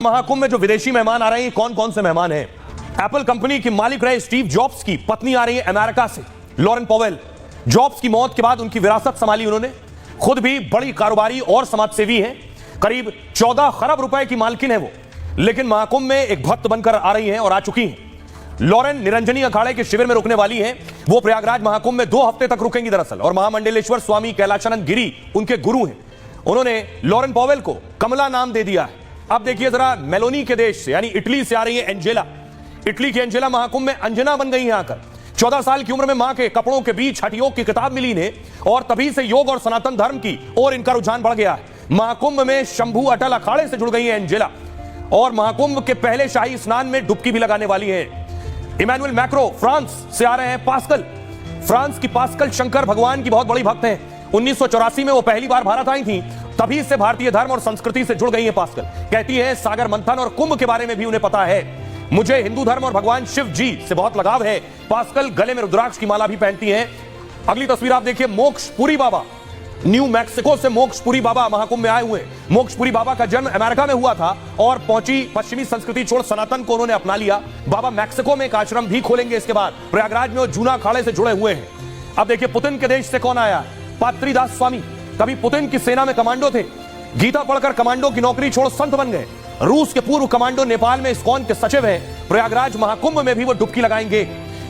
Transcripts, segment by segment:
महाकुंभ में जो विदेशी मेहमान आ रहे हैं, कौन कौन से मेहमान हैं? एप्पल कंपनी के मालिक रहे स्टीव जॉब्स की पत्नी आ रही है अमेरिका से, लॉरेन पॉवेल। जॉब्स की मौत के बाद उनकी विरासत संभाली उन्होंने। खुद भी बड़ी कारोबारी और समाजसेवी हैं। करीब 14 खरब रुपए की मालकिन है वो, लेकिन महाकुंभ में एक भक्त बनकर आ रही हैं और आ चुकी हैं। लॉरेन निरंजनी अखाड़े के शिविर में रुकने वाली हैं। वो प्रयागराज महाकुंभ में 2 हफ्ते तक रुकेंगी दरअसल, और महामंडलेश्वर स्वामी कैलाशानंद गिरी उनके गुरु हैं। उन्होंने लॉरेन पॉवेल को कमला नाम दे दिया है। अब देखिए जरा, मेलोनी के देश से यानी इटली से आ रही है एंजेला। इटली की एंजेला महाकुंभ में अंजना बन गई हैं आकर। 14 साल की उम्र में मां के कपड़ों के बीच हठ योग की किताब मिली इन्हें, और तभी से योग और सनातन धर्म की और इनका रुझान बढ़ गया है। महाकुंभ में शंभू अटल अखाड़े से जुड़ गई है एंजेला, और महाकुंभ के पहले शाही स्नान में डुबकी भी लगाने वाली है। इमैनुअल मैक्रो फ्रांस से आ रहे हैं। पास्कल, फ्रांस की पास्कल शंकर भगवान की बहुत बड़ी भक्त हैं। 1984 में वो पहली बार भारत आई थी, तभी से भारतीय धर्म और संस्कृति से जुड़ गई है पास्कल। कहती है सागर मंथन और कुंभ के बारे में भी उन्हें पता है। मुझे हिंदू धर्म और भगवान शिव जी से बहुत लगाव है। पास्कल गले में रुद्राक्ष की माला भी पहनती हैं। अगली तस्वीर आप देखिए, मोक्षपुरी बाबा। न्यू मैक्सिको से मोक्षपुरी बाबा महाकुंभ में आए हुए। मोक्षपुरी बाबा का जन्म अमेरिका में हुआ था, और पहुंची पश्चिमी संस्कृति छोड़ सनातन को उन्होंने अपना लिया। बाबा मैक्सिको में एक आश्रम भी खोलेंगे इसके बाद। प्रयागराज में वो जूना अखाड़े से जुड़े हुए हैं। अब देखिए पुतिन के देश से कौन आया। पात्रीदास स्वामी कभी पुतिन की सेना में कमांडो थे। गीता पढ़कर कमांडो की नौकरी छोड़ संत बन गए। रूस के पूर्व कमांडो नेपाल में इस्कॉन के सचिव हैं। प्रयागराज महाकुंभ में भी वो डुबकी लगाएंगे।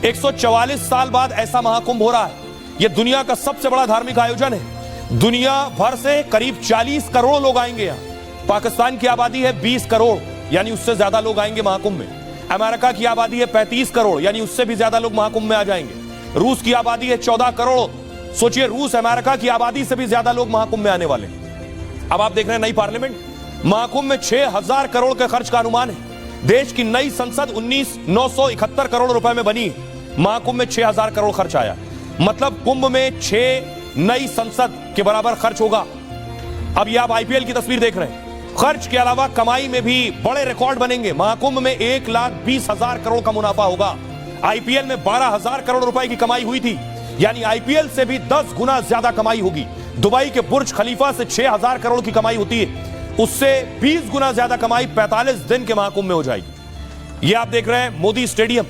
144 साल बाद ऐसा महाकुंभ हो रहा है। यह दुनिया का सबसे बड़ा धार्मिक आयोजन है। दुनिया भर से करीब 40 करोड़ लोग आएंगे यहाँ। पाकिस्तान की आबादी है 20 करोड़, यानी उससे ज्यादा लोग आएंगे महाकुंभ में। अमेरिका की आबादी है 35 करोड़, यानी उससे भी ज्यादा लोग महाकुंभ में आ जाएंगे। रूस की आबादी है 14 करोड़। सोचिए, रूस अमेरिका की आबादी से भी ज्यादा लोग महाकुंभ में आने वाले। अब आप देख रहे हैं नई पार्लियामेंट। महाकुंभ में 6000 करोड़ के खर्च का अनुमान है। देश की नई संसद 19,971 करोड़ रुपए में बनी। महाकुंभ में 6000 करोड़ खर्च आया, मतलब कुंभ में 6 नई संसद के बराबर खर्च होगा। अब ये आप आईपीएल की तस्वीर देख रहे हैं। खर्च के अलावा कमाई में भी बड़े रिकॉर्ड बनेंगे। महाकुंभ में 1,20,000 करोड़ का मुनाफा होगा। आईपीएल में 12,000 करोड़ रुपए की कमाई हुई थी, यानी आईपीएल से भी 10 गुना ज्यादा कमाई होगी। दुबई के बुर्ज खलीफा से 6,000 करोड़ की कमाई होती है, उससे 20 गुना ज्यादा कमाई 45 दिन के महाकुंभ में हो जाएगी। ये आप देख रहे हैं मोदी स्टेडियम।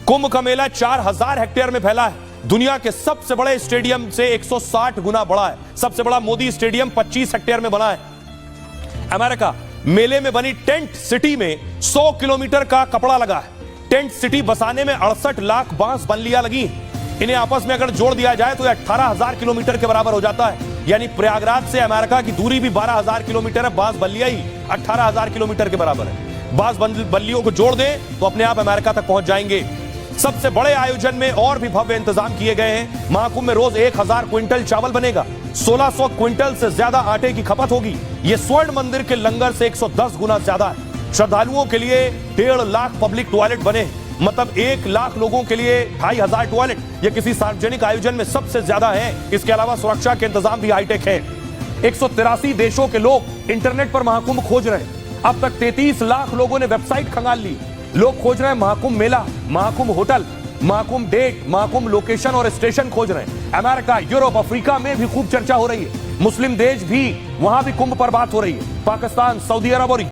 कुंभ का मेला 4000 हेक्टेयर में फैला है। दुनिया के सबसे बड़े स्टेडियम से 160 गुना बड़ा है। सबसे बड़ा मोदी स्टेडियम 25 हेक्टेयर में बना है। अमेरिका मेले में बनी टेंट सिटी में 100 किलोमीटर का कपड़ा लगा है। टेंट सिटी बसाने में 68 लाख बांस बल्लियां लगी हैं। इन्हें आपस में अगर जोड़ दिया जाए तो 18,000 किलोमीटर के बराबर हो जाता है। यानी प्रयागराज से अमेरिका की दूरी भी 12,000 किलोमीटर है। बांस बल्लियां ही 18,000 किलोमीटर के बराबर है। बांस बल्लियों को जोड़ दें तो अपने आप अमेरिका तक पहुंच जाएंगे। सबसे बड़े आयोजन में और भी भव्य इंतजाम किए गए हैं। महाकुंभ में रोज 1000 क्विंटल चावल बनेगा। 1600 क्विंटल से ज्यादा आटे की खपत होगी। यह स्वर्ण मंदिर के लंगर से 110 गुना ज्यादा है। श्रद्धालुओं के लिए 1.5 लाख पब्लिक टॉयलेट बने, मतलब 1 लाख लोगों के लिए 2,500 टॉयलेट। ये किसी सार्वजनिक आयोजन में सबसे ज्यादा है। इसके अलावा सुरक्षा के इंतजाम भी हाईटेक है। 183 देशों के लोग इंटरनेट पर महाकुंभ खोज रहे हैं। अब तक 33 लाख लोगों ने वेबसाइट खंगाल ली। लोग खोज रहे हैं महाकुंभ मेला, Mahakumbh hotel, Mahakumbh date, Mahakumbh location और स्टेशन खोज रहे हैं। अमेरिका, यूरोप, अफ्रीका में भी खूब चर्चा हो रही है। मुस्लिम देश भी, वहां भी कुंभ पर बात हो रही है। पाकिस्तान, सऊदी अरब और